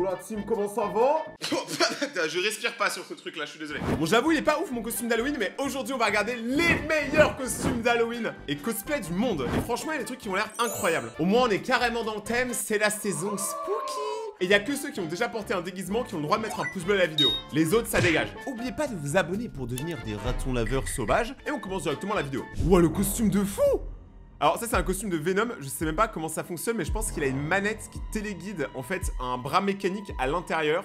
Yo la team, comment ça va? Je respire pas sur ce truc là, je suis désolé. Bon, j'avoue, il est pas ouf mon costume d'Halloween, mais aujourd'hui on va regarder les meilleurs costumes d'Halloween et cosplay du monde. Et franchement, il y a des trucs qui ont l'air incroyables. Au moins, on est carrément dans le thème, c'est la saison spooky. Et il y a que ceux qui ont déjà porté un déguisement qui ont le droit de mettre un pouce bleu à la vidéo. Les autres, ça dégage. Oubliez pas de vous abonner pour devenir des ratons laveurs sauvages. Et on commence directement la vidéo. Ouah, le costume de fou! Alors ça c'est un costume de Venom, je sais même pas comment ça fonctionne, mais je pense qu'il a une manette qui téléguide en fait un bras mécanique à l'intérieur.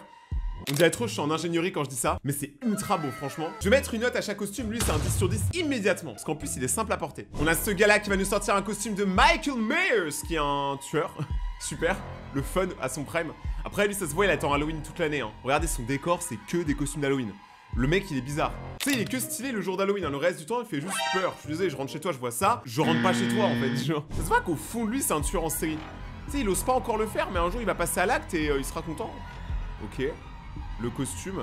On dirait trop que je suis en ingénierie quand je dis ça, mais c'est ultra beau franchement. Je vais mettre une note à chaque costume, lui c'est un 10 sur 10 immédiatement, parce qu'en plus il est simple à porter. On a ce gars là qui va nous sortir un costume de Michael Myers, qui est un tueur. Super, le fun à son prime. Après lui ça se voit, il attend Halloween toute l'année hein. Regardez son décor, c'est que des costumes d'Halloween. Le mec il est bizarre. Tu sais il est que stylé le jour d'Halloween hein. Le reste du temps il fait juste peur. Je suis désolé, je rentre chez toi, je vois ça. Je rentre pas chez toi en fait genre. Ça se voit qu'au fond de lui c'est un tueur en série. Tu sais il ose pas encore le faire, mais un jour il va passer à l'acte et il sera content. Ok. Le costume.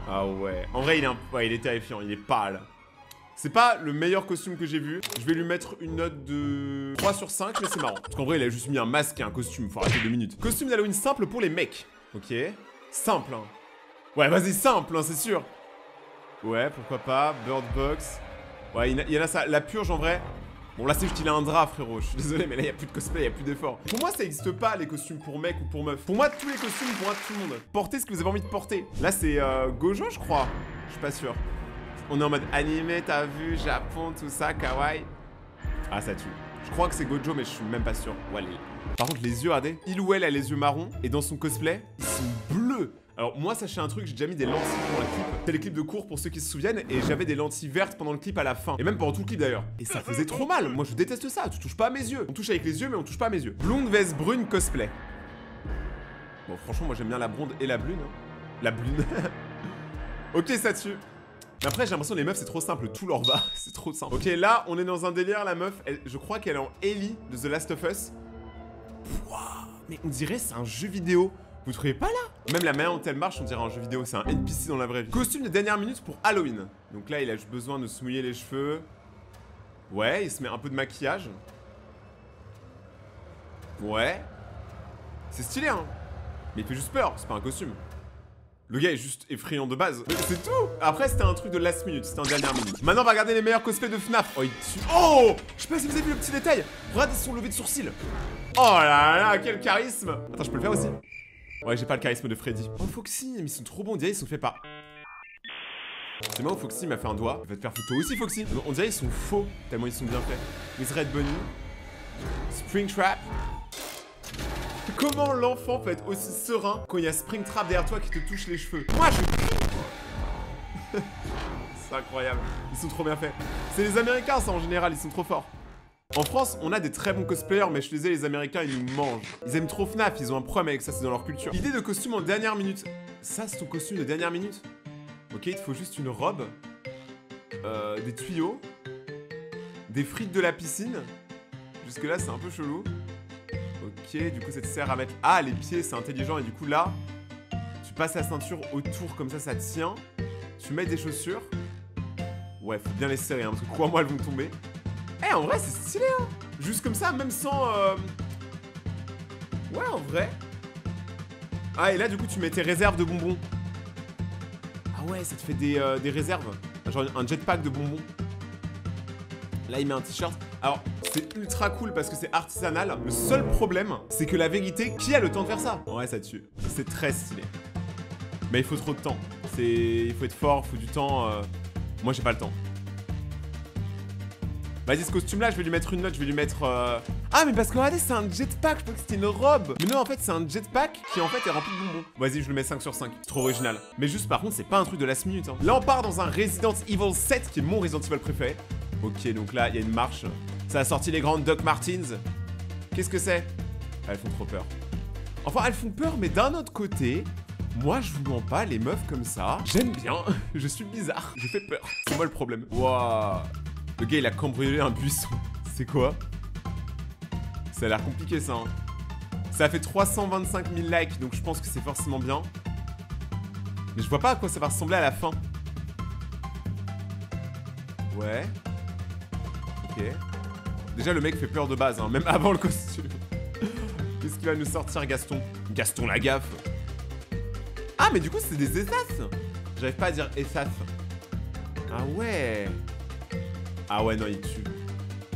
Ah ouais. En vrai il est terrifiant, il est pâle. C'est pas le meilleur costume que j'ai vu. Je vais lui mettre une note de 3 sur 5, mais c'est marrant. Parce qu'en vrai il a juste mis un masque et un costume, faut arrêter 2 minutes. Costume d'Halloween simple pour les mecs. Ok. Simple hein. Ouais, vas-y, simple, hein, c'est sûr. Ouais, pourquoi pas. Bird Box. Ouais, il y en a ça. La purge, en vrai. Bon, là, c'est juste qu'il a un drap, frérot. Je suis désolé, mais là, il n'y a plus de cosplay, il n'y a plus d'effort. Pour moi, ça n'existe pas, les costumes pour mec ou pour meuf. Pour moi, tous les costumes pour tout le monde. Portez ce que vous avez envie de porter. Là, c'est Gojo, je crois. Je suis pas sûr. On est en mode animé, t'as vu, Japon, tout ça, kawaii. Ah, ça tue. Je crois que c'est Gojo, mais je suis même pas sûr. Ouais, par contre, les yeux, regardez. Il ou elle a les yeux marrons. Et dans son cosplay, ils sont bleus. Alors moi sachez un truc, j'ai déjà mis des lentilles pour le clip. C'est les clips de cours pour ceux qui se souviennent. Et j'avais des lentilles vertes pendant le clip à la fin. Et même pendant tout le clip d'ailleurs. Et ça faisait trop mal, moi je déteste ça. Tu touches pas à mes yeux. On touche avec les yeux mais on touche pas à mes yeux. Blonde veste brune cosplay. Bon franchement moi j'aime bien la blonde et la blune hein. La blune. Ok ça tue. Mais après j'ai l'impression que les meufs c'est trop simple, tout leur va. C'est trop simple. Ok là on est dans un délire, la meuf je crois qu'elle est en Ellie de The Last of Us. Wouah, mais on dirait c'est un jeu vidéo. Vous trouvez pas là? Même la manière dont elle marche, on dirait un jeu vidéo, c'est un NPC dans la vraie vie. Costume de dernière minute pour Halloween. Donc là, il a juste besoin de se mouiller les cheveux. Ouais, il se met un peu de maquillage. Ouais. C'est stylé, hein. Mais il fait juste peur, c'est pas un costume. Le gars est juste effrayant de base. C'est tout. Après, c'était un truc de last minute, c'était en dernière minute. Maintenant, on va regarder les meilleurs cosplays de FNAF. Oh, il tue. Oh, je sais pas si vous avez vu le petit détail. Regardez son lever de sourcil. Oh là là, quel charisme. Attends, je peux le faire aussi. Ouais, j'ai pas le charisme de Freddy. Oh, Foxy, mais ils sont trop bons. On dirait ils sont faits par... C'est moi où Foxy m'a fait un doigt. Il va te faire photo aussi, Foxy. On dirait ils sont faux, tellement ils sont bien faits. Miss Red Bunny. Springtrap. Comment l'enfant peut être aussi serein quand il y a Springtrap derrière toi qui te touche les cheveux? Moi, je... C'est incroyable. Ils sont trop bien faits. C'est les Américains, ça, en général. Ils sont trop forts. En France, on a des très bons cosplayers, mais je te disais, les Américains, ils nous mangent. Ils aiment trop FNAF, ils ont un problème avec ça, c'est dans leur culture. Idée de costume en dernière minute. Ça, c'est ton costume de dernière minute? Ok, il te faut juste une robe, des tuyaux, des frites de la piscine. Jusque-là, c'est un peu chelou. Ok, du coup, ça te sert à mettre... Ah, les pieds, c'est intelligent. Et du coup, là, tu passes la ceinture autour, comme ça tient. Tu mets des chaussures. Ouais, faut bien les serrer, hein, parce que crois-moi, elles vont tomber. Eh, en vrai, c'est stylé, hein. Juste comme ça, même sans... Ouais, en vrai. Ah, et là, du coup, tu mets tes réserves de bonbons. Ah ouais, ça te fait des réserves. Genre un jetpack de bonbons. Là, il met un t-shirt. Alors, c'est ultra cool parce que c'est artisanal. Le seul problème, c'est que la vérité, qui a le temps de faire ça? Ouais, ça tue. C'est très stylé. Mais il faut trop de temps. Il faut être fort, il faut du temps. Moi, j'ai pas le temps. Vas-y, ce costume-là, je vais lui mettre une note, je vais lui mettre... Ah, mais parce que regardez, c'est un jetpack, je crois que c'était une robe. Mais non, en fait, c'est un jetpack qui, en fait, est rempli de bonbons. Vas-y, je le mets 5 sur 5. C'est trop original. Mais juste, par contre, c'est pas un truc de last minute. Hein. Là, on part dans un Resident Evil 7, qui est mon Resident Evil préféré. Ok, donc là, il y a une marche. Ça a sorti les grandes Doc Martens. Qu'est-ce que c'est? Elles font trop peur. Enfin, elles font peur, mais d'un autre côté... Moi, je vous mens pas, les meufs comme ça, j'aime bien. Je suis bizarre, je fais peur. C'est moi le problème. Waouh. Le gars, il a cambriolé un buisson. C'est quoi? Ça a l'air compliqué, ça. Hein. Ça a fait 325 000 likes, donc je pense que c'est forcément bien. Mais je vois pas à quoi ça va ressembler à la fin. Ouais. Ok. Déjà, le mec fait peur de base, hein, même avant le costume. Qu'est-ce qu'il va nous sortir, Gaston? Gaston la gaffe. Ah, mais du coup, c'est des essas. J'arrive pas à dire essas. Ah ouais. Ah ouais, non, il tue.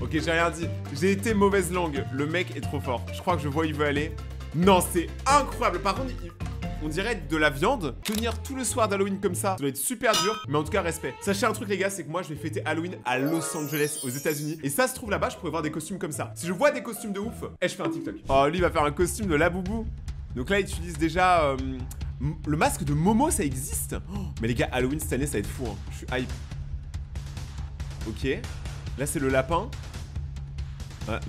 Ok, j'ai rien dit. J'ai été mauvaise langue. Le mec est trop fort. Je crois que je vois où il veut aller. Non, c'est incroyable. Par contre, on dirait de la viande. Tenir tout le soir d'Halloween comme ça doit être super dur. Mais en tout cas, respect. Sachez un truc, les gars, c'est que moi, je vais fêter Halloween à Los Angeles, aux États-Unis. Et ça se trouve là-bas, je pourrais voir des costumes comme ça. Si je vois des costumes de ouf, je fais un TikTok. Oh, lui, il va faire un costume de Laboubou. Donc là, il utilise déjà le masque de Momo, ça existe. Oh, mais les gars, Halloween cette année, ça va être fou. Hein. Je suis hype. Ok. Là, c'est le lapin.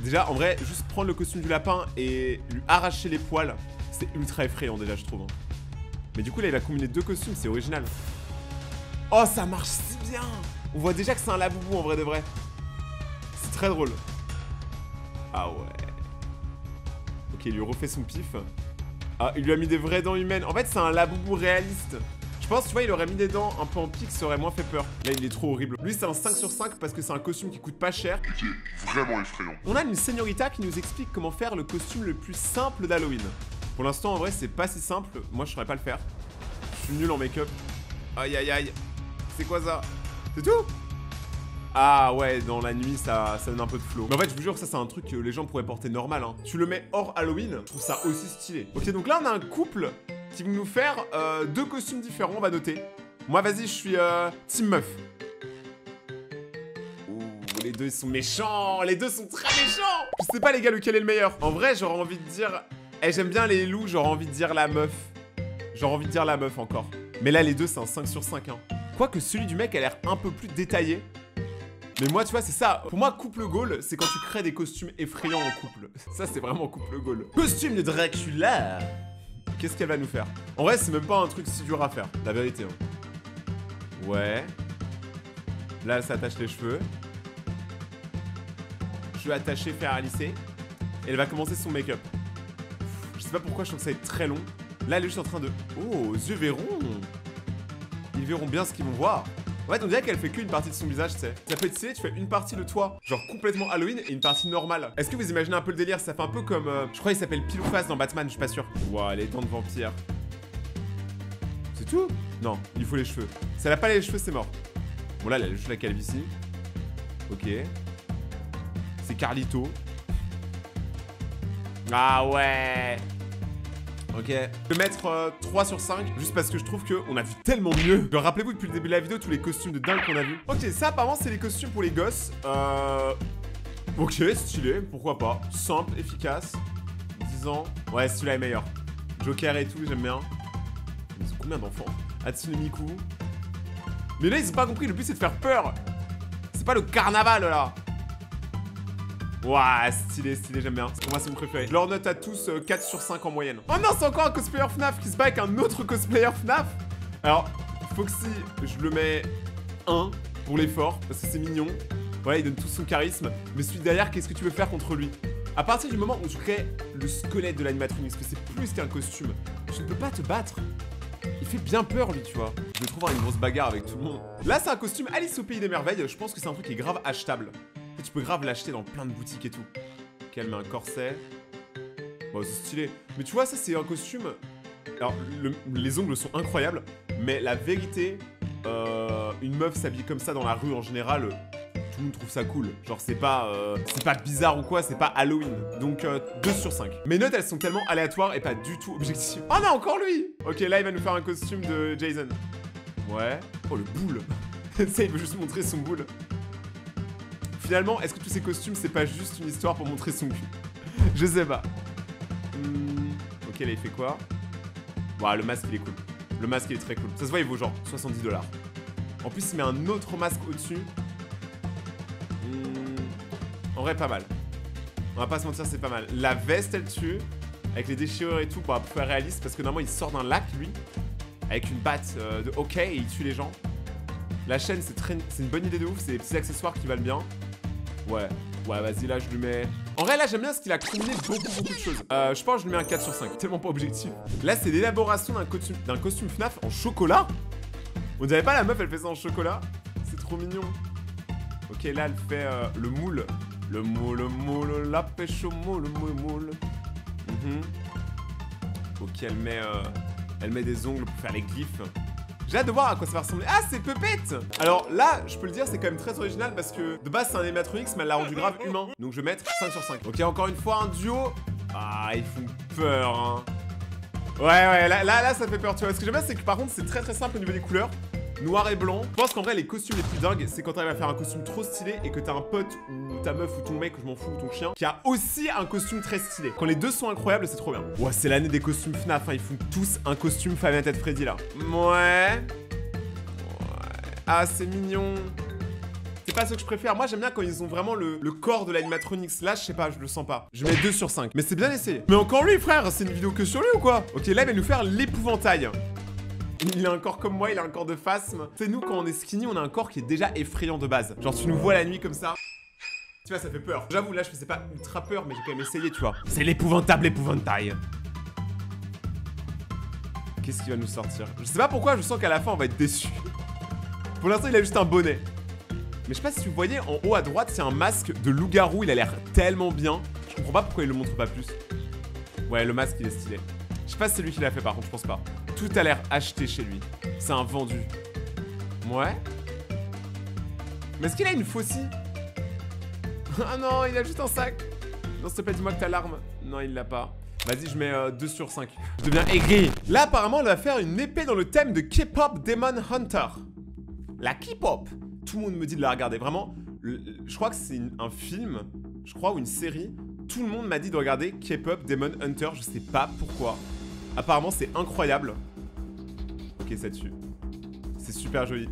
Déjà, en vrai, juste prendre le costume du lapin et lui arracher les poils, c'est ultra effrayant déjà, je trouve. Hein. Mais du coup, là, il a combiné deux costumes, c'est original. Oh, ça marche si bien. On voit déjà que c'est un Laboubou en vrai de vrai. C'est très drôle. Ah ouais. Ok, il lui refait son pif. Ah, il lui a mis des vraies dents humaines. En fait, c'est un Laboubou réaliste. Je pense, tu vois, il aurait mis des dents un peu en pique, ça aurait moins fait peur. Là, il est trop horrible. Lui, c'est un 5 sur 5 parce que c'est un costume qui coûte pas cher. Qui est vraiment effrayant. On a une señorita qui nous explique comment faire le costume le plus simple d'Halloween. Pour l'instant, en vrai, c'est pas si simple. Moi, je saurais pas le faire. Je suis nul en make-up. Aïe, aïe, aïe. C'est quoi ça? C'est tout? Ah ouais, dans la nuit, ça donne un peu de flow. Mais en fait, je vous jure, ça, c'est un truc que les gens pourraient porter normal. Hein. Tu le mets hors Halloween, je trouve ça aussi stylé. Ok, donc là, on a un couple qui va nous faire deux costumes différents, on va noter. Moi, vas-y, je suis team meuf. Ouh, les deux, ils sont méchants. Les deux sont très méchants. Je sais pas, les gars, lequel est le meilleur. En vrai, j'aurais envie de dire... Eh, j'aime bien les loups, j'aurais envie de dire la meuf. J'aurais envie de dire la meuf encore. Mais là, les deux, c'est un 5 sur 5. Hein. Quoique celui du mec a l'air un peu plus détaillé. Mais moi, tu vois, c'est ça. Pour moi, couple goal, c'est quand tu crées des costumes effrayants en couple. Ça, c'est vraiment couple goal. Costume de Dracula. Qu'est-ce qu'elle va nous faire? En vrai, c'est même pas un truc si dur à faire, la vérité. Hein. Ouais. Là, elle s'attache les cheveux. Je vais attacher, faire à lisser. Et elle va commencer son make-up. Je sais pas pourquoi, je trouve que ça va être très long. Là, elle est juste en train de... Oh, aux yeux verront. Ils verront bien ce qu'ils vont voir. En fait, on dirait qu'elle fait qu'une partie de son visage, tu sais. Ça peut être stylé, tu fais une partie de toi, genre complètement Halloween, et une partie normale. Est-ce que vous imaginez un peu le délire? Ça fait un peu comme... je crois qu'il s'appelle Pile ou Face dans Batman, je suis pas sûr. Ouah, les dents de vampire. C'est tout? Non, il faut les cheveux. Si elle a pas les cheveux, c'est mort. Bon, là, elle a juste la calvitie. Ok. C'est Carlito. Ah ouais. Ok. Je vais mettre 3 sur 5, juste parce que je trouve qu'on a vu tellement mieux. Genre, rappelez-vous depuis le début de la vidéo tous les costumes de dingue qu'on a vu. Ok, ça apparemment c'est les costumes pour les gosses. Ok, stylé, pourquoi pas. Simple, efficace. 10 ans. Ouais, celui-là est meilleur. Joker et tout, j'aime bien. Ils ont combien d'enfants? Hatsune Miku. Mais là, ils ont pas compris, le but c'est de faire peur. C'est pas le carnaval là. Ouah, stylé, stylé, j'aime bien. Pour moi, c'est mon préféré. Je leur note à tous 4 sur 5 en moyenne. Oh non, c'est encore un cosplayer FNAF qui se bat avec un autre cosplayer FNAF. Alors, Foxy, je le mets 1 pour l'effort, parce que c'est mignon. Voilà, il donne tout son charisme. Mais celui derrière, qu'est-ce que tu veux faire contre lui? À partir du moment où tu crées le squelette de l'animatronics, parce que c'est plus qu'un costume, tu ne peux pas te battre. Il fait bien peur, lui, tu vois. Je vais trouver une grosse bagarre avec tout le monde. Là, c'est un costume Alice au Pays des Merveilles. Je pense que c'est un truc qui est grave achetable. Tu peux grave l'acheter dans plein de boutiques et tout. Ok, elle met un corset. Bon, c'est stylé. Mais tu vois, ça, c'est un costume... Alors, les ongles sont incroyables. Mais la vérité, une meuf s'habille comme ça dans la rue, en général, tout le monde trouve ça cool. Genre, c'est pas bizarre ou quoi, c'est pas Halloween. Donc, 2 sur 5. Mes notes, elles sont tellement aléatoires et pas du tout objectives. Oh non, encore lui! Ok, là, il va nous faire un costume de Jason. Ouais. Oh, le boule. Ça, il veut juste montrer son boule. Finalement, est-ce que tous ces costumes, c'est pas juste une histoire pour montrer son cul? Je sais pas. Ok, là, il fait quoi? Bon, le masque, il est cool. Le masque, il est très cool. Ça se voit, il vaut genre 70 $. En plus, il met un autre masque au-dessus. En vrai, pas mal. On va pas se mentir, c'est pas mal. La veste, elle tue. Avec les déchirures et tout, pour faire réaliste. Parce que normalement, il sort d'un lac, lui. Avec une batte de hockey et il tue les gens. La chaîne, c'est une bonne idée de ouf. C'est des petits accessoires qui valent bien. Ouais, vas-y, là, je lui mets... En vrai, là, j'aime bien parce qu'il a combiné beaucoup de choses. Je pense que je lui mets un 4 sur 5. Tellement pas objectif. Là, c'est l'élaboration d'un costume FNAF en chocolat. On dirait pas la meuf, elle fait ça en chocolat. C'est trop mignon. Ok, là, elle fait le moule. Le moule, la pêche au moule, moule. Ok, elle met Elle met des ongles pour faire les glyphes. J'ai hâte de voir à quoi ça va ressembler. Ah, c'est Puppet! Alors là, je peux le dire, c'est quand même très original parce que de base, c'est un animatronics, mais elle l'a rendu grave humain. Donc je vais mettre 5 sur 5. Ok, encore une fois, un duo. Ah, ils font peur, hein. Ouais, là, ça fait peur, tu vois. Ce que j'aime bien, c'est que par contre, c'est très simple au niveau des couleurs. Noir et blanc. Je pense qu'en vrai, les costumes les plus dingues, c'est quand t'arrives à faire un costume trop stylé et que t'as un pote ou ta meuf ou ton mec, je m'en fous, ou ton chien, qui a aussi un costume très stylé. Quand les deux sont incroyables, c'est trop bien. Ouais, c'est l'année des costumes FNAF, hein. Ils font tous un costume Five Nights at Freddy, là. Ouais. Ah, c'est mignon. C'est pas ce que je préfère. Moi, j'aime bien quand ils ont vraiment le corps de l'animatronics. Là, je sais pas, je le sens pas. Je mets 2 sur 5. Mais c'est bien essayé. Mais encore lui, frère, c'est une vidéo que sur lui ou quoi? Ok, là, il va nous faire l'épouvantail. Il a un corps comme moi, il a un corps de phasme. Tu sais, nous, quand on est skinny, on a un corps qui est déjà effrayant de base. Genre, tu nous vois la nuit comme ça. Tu vois, ça fait peur. J'avoue, là, je faisais pas ultra peur, mais j'ai quand même essayé, tu vois. C'est l'épouvantable épouvantail. Qu'est-ce qu'il va nous sortir? Je sais pas pourquoi, je sens qu'à la fin, on va être déçus. Pour l'instant, il a juste un bonnet. Mais je sais pas si vous voyez, en haut à droite, c'est un masque de loup-garou. Il a l'air tellement bien. Je comprends pas pourquoi il le montre pas plus. Ouais, le masque, il est stylé. Je sais pas si c'est lui qui l'a fait, par contre, je pense pas. Tout a l'air acheté chez lui. C'est un vendu. Ouais. Mais est-ce qu'il a une faucille? Ah non, il a juste un sac. Non, s'il te plaît, dis-moi que t'as l'arme. Non, il l'a pas. Vas-y, je mets 2 sur 5. Je deviens aigri. Là, apparemment, on va faire une épée dans le thème de K-pop Demon Hunter. La K-pop. Tout le monde me dit de la regarder. Vraiment, je crois que c'est un film, je crois, ou une série. Tout le monde m'a dit de regarder K-pop Demon Hunter. Je sais pas pourquoi. Apparemment, c'est incroyable. Ok, ça tue. C'est super joli.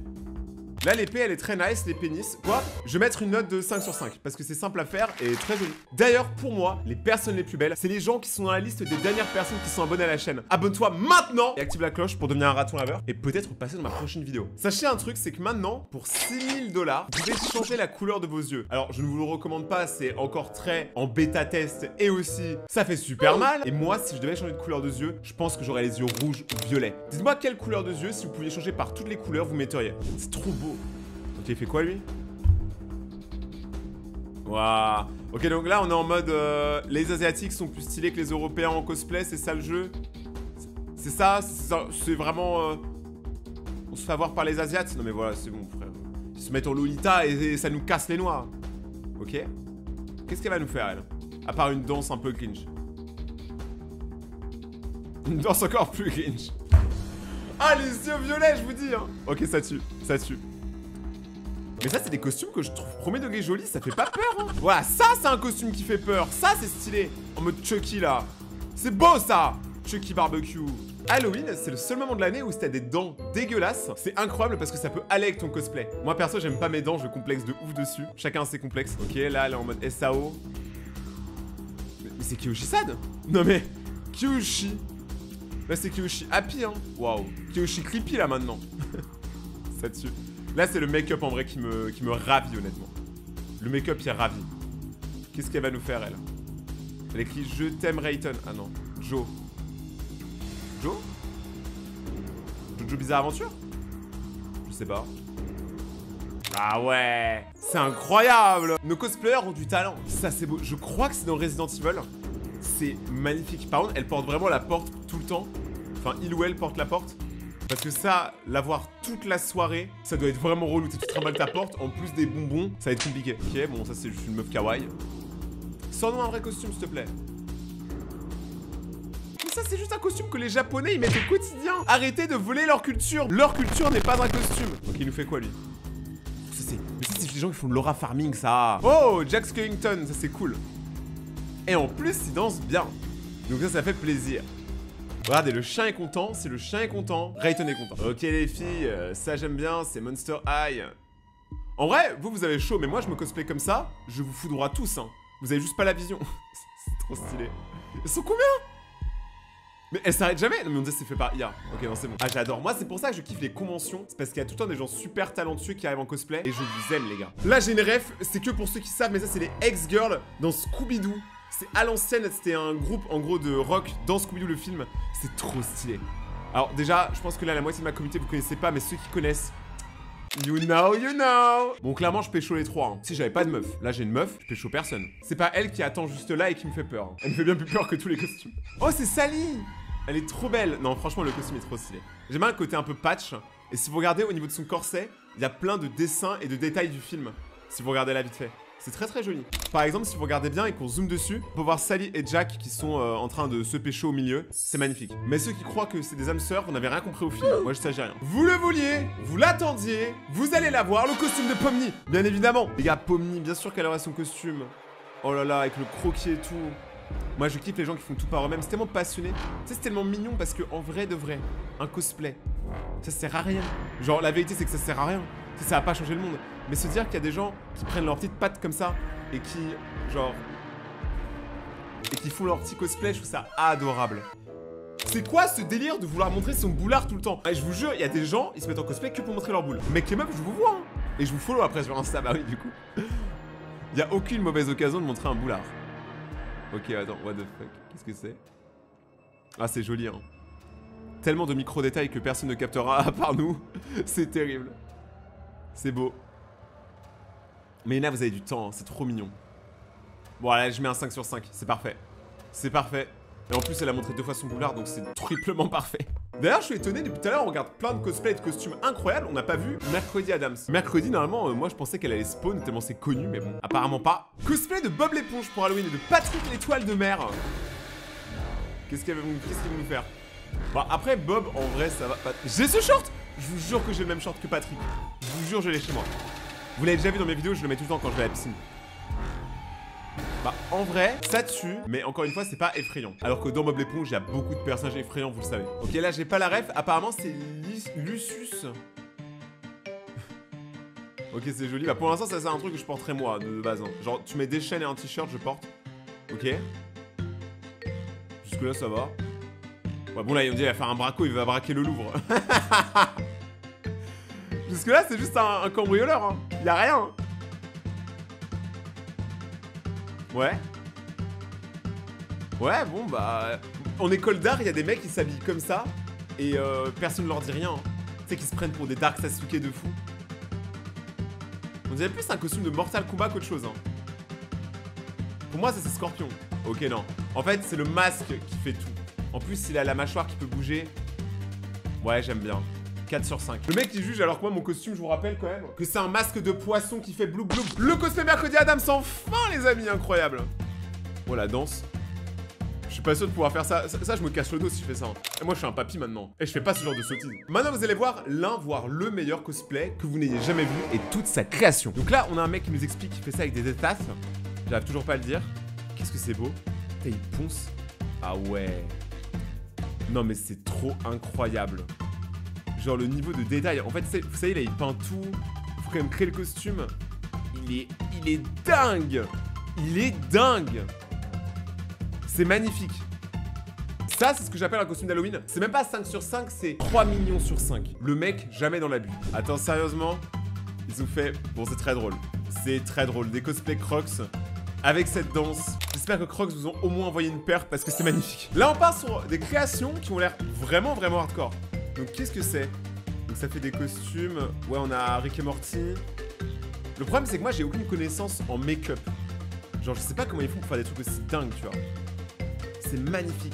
Là, l'épée, elle est très nice, les pénis. Quoi? Je vais mettre une note de 5 sur 5, parce que c'est simple à faire et très joli. D'ailleurs, pour moi, les personnes les plus belles, c'est les gens qui sont dans la liste des dernières personnes qui sont abonnées à la chaîne. Abonne-toi maintenant et active la cloche pour devenir un raton laveur et peut-être passer dans ma prochaine vidéo. Sachez un truc, c'est que maintenant, pour 6000 $, vous pouvez changer la couleur de vos yeux. Alors, je ne vous le recommande pas, c'est encore très en bêta test et aussi, ça fait super mal. Et moi, si je devais changer de couleur de yeux, je pense que j'aurais les yeux rouges ou violets. Dites-moi quelle couleur de yeux, si vous pouviez changer par toutes les couleurs, vous metteriez. C'est trop beau. Ok, il fait quoi lui? Waouh. Ok, donc là on est en mode les Asiatiques sont plus stylés que les Européens en cosplay, c'est ça le jeu? C'est ça, c'est vraiment on se fait avoir par les Asiates? Non mais voilà, c'est bon frère. Ils se mettent en Lolita et ça nous casse les noix. Ok. Qu'est-ce qu'elle va nous faire elle? À part une danse un peu cringe. Une danse encore plus cringe. Ah les yeux violets, je vous dis hein. Ok, ça tue, ça tue. Mais ça, c'est des costumes que je trouve premier degré jolis, ça fait pas peur, hein. Voilà, ça, c'est un costume qui fait peur. Ça, c'est stylé. En mode Chucky, là. C'est beau, ça. Chucky barbecue. Halloween, c'est le seul moment de l'année où si t'as des dents dégueulasses, c'est incroyable parce que ça peut aller avec ton cosplay. Moi, perso, j'aime pas mes dents, je complexe de ouf dessus. Chacun a ses complexes. Ok, là, elle est en mode SAO. Mais c'est Kyoshi-san. Non, mais... Kyoshi. Là, c'est Kyoshi Happy, hein. Waouh. Kyoshi Creepy, là, maintenant. Ça tue. Là, c'est le make-up en vrai qui me ravit, honnêtement. Le make-up, il est ravi. Qu'est-ce qu'elle va nous faire, elle? Elle écrit « Je t'aime, Rayton ». Ah non. Joe. Joe? Jojo Bizarre Aventure? Je sais pas. Ah ouais. C'est incroyable. Nos cosplayers ont du talent. Ça, c'est beau. Je crois que c'est dans Resident Evil. C'est magnifique. Par contre, elle porte vraiment la porte tout le temps. Enfin, il ou elle porte la porte. Parce que ça, l'avoir toute la soirée, ça doit être vraiment relou. Tu trimbales ta porte, en plus des bonbons, ça va être compliqué. Ok, bon, ça c'est juste une meuf kawaii. Sors-nous un vrai costume, s'il te plaît. Mais ça, c'est juste un costume que les Japonais, ils mettent au quotidien. Arrêtez de voler leur culture. Leur culture n'est pas un costume. Ok, il nous fait quoi, lui? Mais ça, c'est les gens qui font de l'aura farming, ça. Oh, Jack Skellington, ça c'est cool. Et en plus, il danse bien. Donc ça fait plaisir. Regardez, le chien est content, si le chien est content, Rayton est content. Ok les filles, ça j'aime bien, c'est Monster High. En vrai, vous avez chaud, mais moi je me cosplay comme ça, je vous foudroie tous, hein. Vous avez juste pas la vision. C'est trop stylé. Ils sont combien? Mais elle s'arrête jamais? Non mais on dit c'est fait par IA. Ok, non c'est bon. Ah j'adore, moi c'est pour ça que je kiffe les conventions. C'est parce qu'il y a tout le temps des gens super talentueux qui arrivent en cosplay. Et je vous aime les gars. Là j'ai une ref, c'est que pour ceux qui savent, mais ça c'est les X-Girls dans Scooby-Doo. C'est à l'ancienne, c'était un groupe en gros de rock dans Scooby-Doo le film. C'est trop stylé. Alors déjà, je pense que là la moitié de ma communauté vous connaissez pas, mais ceux qui connaissent, you know, you know. Bon clairement je pécho les trois, hein. Si j'avais pas de meuf, là j'ai une meuf, je pécho personne. C'est pas elle qui attend juste là et qui me fait peur, hein. Elle me fait bien plus peur que tous les costumes. Oh c'est Sally. Elle est trop belle. Non, franchement, le costume est trop stylé. J'aime bien le côté un peu patch. Et si vous regardez au niveau de son corset, il y a plein de dessins et de détails du film. Si vous regardez là vite fait. C'est très très joli. Par exemple, si vous regardez bien et qu'on zoome dessus, on peut voir Sally et Jack qui sont en train de se pécho au milieu. C'est magnifique. Mais ceux qui croient que c'est des âmes sœurs, vous n'avez rien compris au film. Moi, je sais rien. Vous le vouliez, vous l'attendiez, vous allez la voir, le costume de Pomni. Bien évidemment. Les gars, Pomni, bien sûr qu'elle aurait son costume. Oh là là, avec le croquis et tout. Moi, je kiffe les gens qui font tout par eux-mêmes. C'est tellement passionné. Tu sais, c'est tellement mignon parce que en vrai de vrai, un cosplay, ça sert à rien. Genre, la vérité, c'est que ça sert à rien. Ça va pas changer le monde. Mais se dire qu'il y a des gens qui prennent leurs petites pattes comme ça et qui, genre... et qui font leur petit cosplay, je trouve ça adorable. C'est quoi ce délire de vouloir montrer son boulard tout le temps? Je vous jure, il y a des gens, ils se mettent en cosplay que pour montrer leur boule. Mec, les meufs, je vous vois, hein. Et je vous follow après sur Insta, bah oui, du coup. Il y a aucune mauvaise occasion de montrer un boulard. Ok, attends, what the fuck? Qu'est-ce que c'est? Ah, c'est joli, hein. Tellement de micro-détails que personne ne captera à part nous. C'est terrible. C'est beau. Mais là, vous avez du temps, hein. C'est trop mignon. Bon, là, je mets un 5 sur 5. C'est parfait. C'est parfait. Et en plus, elle a montré 2 fois son boulard, donc c'est triplement parfait. D'ailleurs, je suis étonné, depuis tout à l'heure, on regarde plein de cosplays et de costumes incroyables. On n'a pas vu Mercredi Adams. Mercredi, normalement, moi, je pensais qu'elle allait spawn, tellement c'est connu, mais bon, apparemment pas. Cosplay de Bob l'éponge pour Halloween et de Patrick l'étoile de mer. Qu'est-ce qu'ils vont nous faire? Bon, après, Bob, en vrai, ça va pas... J'ai ce short! Je vous jure que j'ai le même short que Patrick. Je vous jure, je l'ai chez moi. Vous l'avez déjà vu dans mes vidéos, je le mets tout le temps quand je vais à la piscine. Bah, en vrai, ça tue, mais encore une fois, c'est pas effrayant. Alors que dans Bob l'éponge, il y a beaucoup de personnages effrayants, vous le savez. Ok, là, j'ai pas la ref. Apparemment, c'est Lucius. Ok, c'est joli. Bah, pour l'instant, ça, c'est un truc que je porterais moi, de base. Hein. Genre, tu mets des chaînes et un t-shirt, je porte. Ok. Jusque-là, ça va. Ouais, bon, là, on dit, il va faire un braco, il va braquer le Louvre. Jusque-là, c'est juste un cambrioleur, hein. Y'a rien. Hein. Ouais. Ouais, bon, bah... En école d'art, il y a des mecs qui s'habillent comme ça. Et personne ne leur dit rien. Hein. Tu sais, qui se prennent pour des Dark Sasuke de fou. On dirait plus un costume de Mortal Kombat qu'autre chose. Hein. Pour moi, ça, c'est Scorpion. Ok, non. En fait, c'est le masque qui fait tout. En plus, il a la mâchoire qui peut bouger. Ouais, j'aime bien. 4 sur 5. Le mec qui juge alors que moi mon costume, je vous rappelle quand même que c'est un masque de poisson qui fait blou blou. Le cosplay Mercredi Adams, enfin les amis, incroyable. Oh la danse. Je suis pas sûr de pouvoir faire ça. Ça, je me casse le dos si je fais ça. Et moi je suis un papy maintenant. Et je fais pas ce genre de sottise. Maintenant vous allez voir l'un, voire le meilleur cosplay que vous n'ayez jamais vu et toute sa création. Donc là on a un mec qui nous explique qu'il fait ça avec des étasses. J'arrive toujours pas à le dire. Qu'est-ce que c'est beau. Putain, il ponce. Ah ouais. Non mais c'est trop incroyable. Genre le niveau de détail. En fait, vous savez, là, il peint tout. Faut quand même créer le costume. Il est dingue. Il est dingue. C'est magnifique. Ça, c'est ce que j'appelle un costume d'Halloween. C'est même pas 5 sur 5, c'est 3 millions sur 5. Le mec, jamais dans l'abus. Attends, sérieusement, ils ont fait... Bon, c'est très drôle. C'est très drôle. Des cosplays Crocs avec cette danse. J'espère que Crocs vous ont au moins envoyé une paire parce que c'est magnifique. Là, on part sur des créations qui ont l'air vraiment, vraiment hardcore. Donc qu'est-ce que c'est? Donc ça fait des costumes. Ouais, on a Rick et Morty. Le problème c'est que moi j'ai aucune connaissance en make-up. Genre je sais pas comment ils font pour faire des trucs aussi dingues, tu vois. C'est magnifique.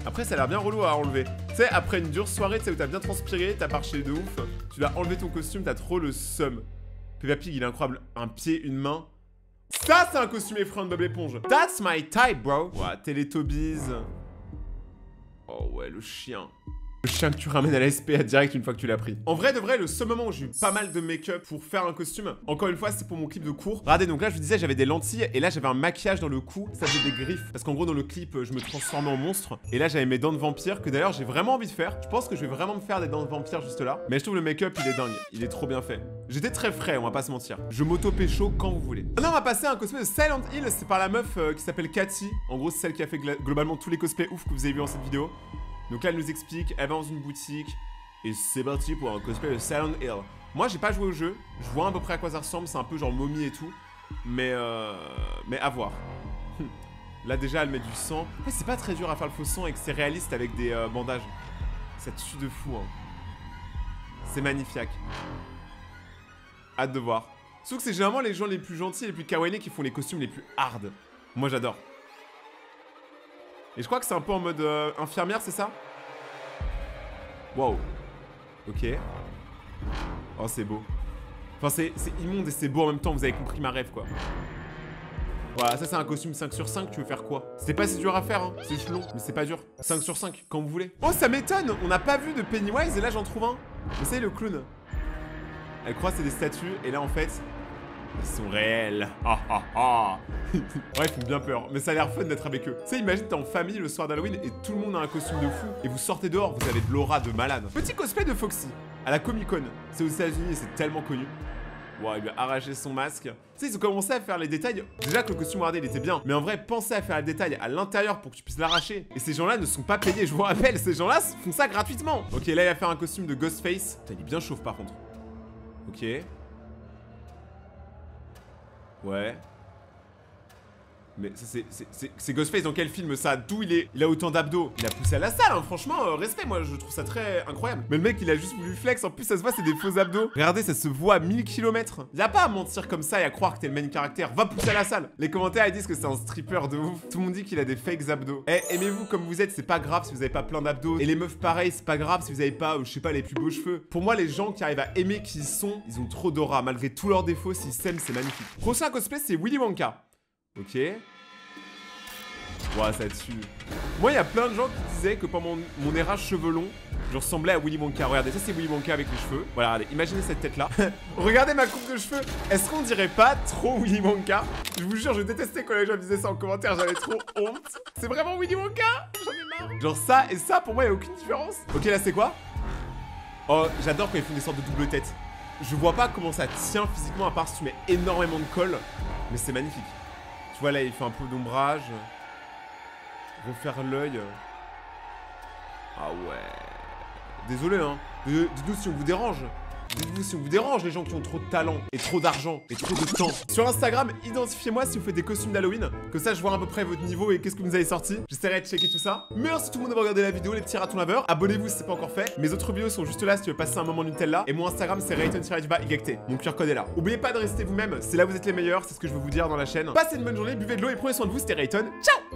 Après ça a l'air bien relou à enlever. Tu sais, après une dure soirée, tu sais, où t'as bien transpiré, t'as marché de ouf, tu vas enlever ton costume, t'as trop le seum. Peppa Pig il est incroyable. Un pied, une main. Ça c'est un costume effrayant de Bob l'éponge. That's my type, bro. Ouais, Teletubbies. Oh ouais, le chien. Le chien que tu ramènes à la SPA direct une fois que tu l'as pris. En vrai de vrai, le seul moment où j'ai eu pas mal de make-up pour faire un costume, encore une fois, c'est pour mon clip de cours. Regardez, donc là, je vous disais, j'avais des lentilles et là, j'avais un maquillage dans le cou. Ça faisait des griffes. Parce qu'en gros, dans le clip, je me transformais en monstre. Et là, j'avais mes dents de vampire que d'ailleurs, j'ai vraiment envie de faire. Je pense que je vais vraiment me faire des dents de vampire juste là. Mais je trouve le make-up, il est dingue. Il est trop bien fait. J'étais très frais, on va pas se mentir. Je m'auto-pécho quand vous voulez. Maintenant, on va passer à un cosplay de Silent Hill. C'est par la meuf qui s'appelle Cathy. En gros, c'est celle qui a fait globalement tous les cosplays ouf que vous avez vu dans cette vidéo. Donc là, elle nous explique, elle va dans une boutique, et c'est parti pour un cosplay de Silent Hill. Moi, j'ai pas joué au jeu, je vois à peu près à quoi ça ressemble, c'est un peu genre momie et tout, mais à voir. Là, déjà, elle met du sang. En fait, c'est pas très dur à faire le faux sang et que c'est réaliste avec des bandages. Ça tue de fou, hein. C'est magnifique. Hâte de voir. Sauf que c'est généralement les gens les plus gentils et les plus kawaii qui font les costumes les plus hard. Moi, j'adore. Et je crois que c'est un peu en mode infirmière, c'est ça? Wow. Ok. Oh, c'est beau. Enfin, c'est immonde et c'est beau en même temps, vous avez compris ma rêve, quoi. Voilà, ça c'est un costume 5 sur 5, tu veux faire quoi? C'est pas si dur à faire, hein. C'est chelon, mais c'est pas dur. 5 sur 5, quand vous voulez. Oh, ça m'étonne. On n'a pas vu de Pennywise et là j'en trouve un. Mais c'est le clown. Elle croit que c'est des statues et là en fait, ils sont réels. Ah ah ah. Ouais, ils font bien peur, mais ça a l'air fun d'être avec eux. Tu sais, imagine t'es en famille le soir d'Halloween et tout le monde a un costume de fou et vous sortez dehors, vous avez de l'aura de malade. Petit cosplay de Foxy à la Comic Con. C'est aux États-Unis et c'est tellement connu. Wow, il lui a arraché son masque. Tu sais, ils ont commencé à faire les détails. Déjà que le costume, regardez, il était bien. Mais en vrai, pensez à faire les détails à l'intérieur pour que tu puisses l'arracher. Et ces gens-là ne sont pas payés. Je vous rappelle, ces gens-là font ça gratuitement. Ok, là, il va faire un costume de Ghostface. Putain, il est bien chauve par contre. Ok. Ouais. Mais c'est Ghostface dans quel film ça? D'où il a autant d'abdos? Il a poussé à la salle, hein, franchement, respect, moi je trouve ça très incroyable. Mais le mec il a juste voulu flex, en plus ça se voit c'est des faux abdos. Regardez, ça se voit à 1000 km. Y'a pas à mentir comme ça et à croire que t'es le main caractère, va pousser à la salle. Les commentaires ils disent que c'est un stripper de ouf. Tout le monde dit qu'il a des fakes abdos. Eh, aimez-vous comme vous êtes, c'est pas grave si vous avez pas plein d'abdos. Et les meufs pareil, c'est pas grave si vous avez pas, je sais pas, les plus beaux cheveux. Pour moi les gens qui arrivent à aimer qui ils sont, ils ont trop d'aura, malgré tous leurs défauts, s'ils s'aiment c'est magnifique. Prochain cosplay c'est Willy Wonka. Ok. Ouais, ça tue. Moi, il y a plein de gens qui disaient que pendant mon érage cheveux longs, je ressemblais à Willy Wonka. Regardez, ça c'est Willy Wonka avec les cheveux. Voilà, regardez, imaginez cette tête-là. Regardez ma coupe de cheveux. Est-ce qu'on dirait pas trop Willy Wonka? Je vous jure, je détestais quand les gens disaient ça en commentaire. J'avais trop honte. C'est vraiment Willy Wonka? J'en ai marre. Genre ça et ça, pour moi, il n'y a aucune différence. Ok, là, c'est quoi? Oh, j'adore quand ils font des sortes de double tête. Je vois pas comment ça tient physiquement, à part si tu mets énormément de colle. Mais c'est magnifique. Tu vois, là, il fait un peu d'ombrage. Refaire l'œil. Ah ouais. Désolé hein. Dites-nous si on vous dérange. Dites-vous si on vous dérange les gens qui ont trop de talent et trop d'argent et trop de temps. Sur Instagram, identifiez-moi si vous faites des costumes d'Halloween. Comme ça je vois à peu près votre niveau et qu'est-ce que vous avez sorti. J'essaierai de checker tout ça. Merci tout le monde d'avoir regardé la vidéo, les petits ratons laveurs. Abonnez-vous si c'est pas encore fait. Mes autres vidéos sont juste là si tu veux passer un moment Nutella. Et mon Instagram c'est Rayton-YGT. Mon QR code est là. Oubliez pas de rester vous-même, c'est là où vous êtes les meilleurs, c'est ce que je veux vous dire dans la chaîne. Passez une bonne journée, buvez de l'eau et prenez soin de vous, c'était Rayton. Ciao.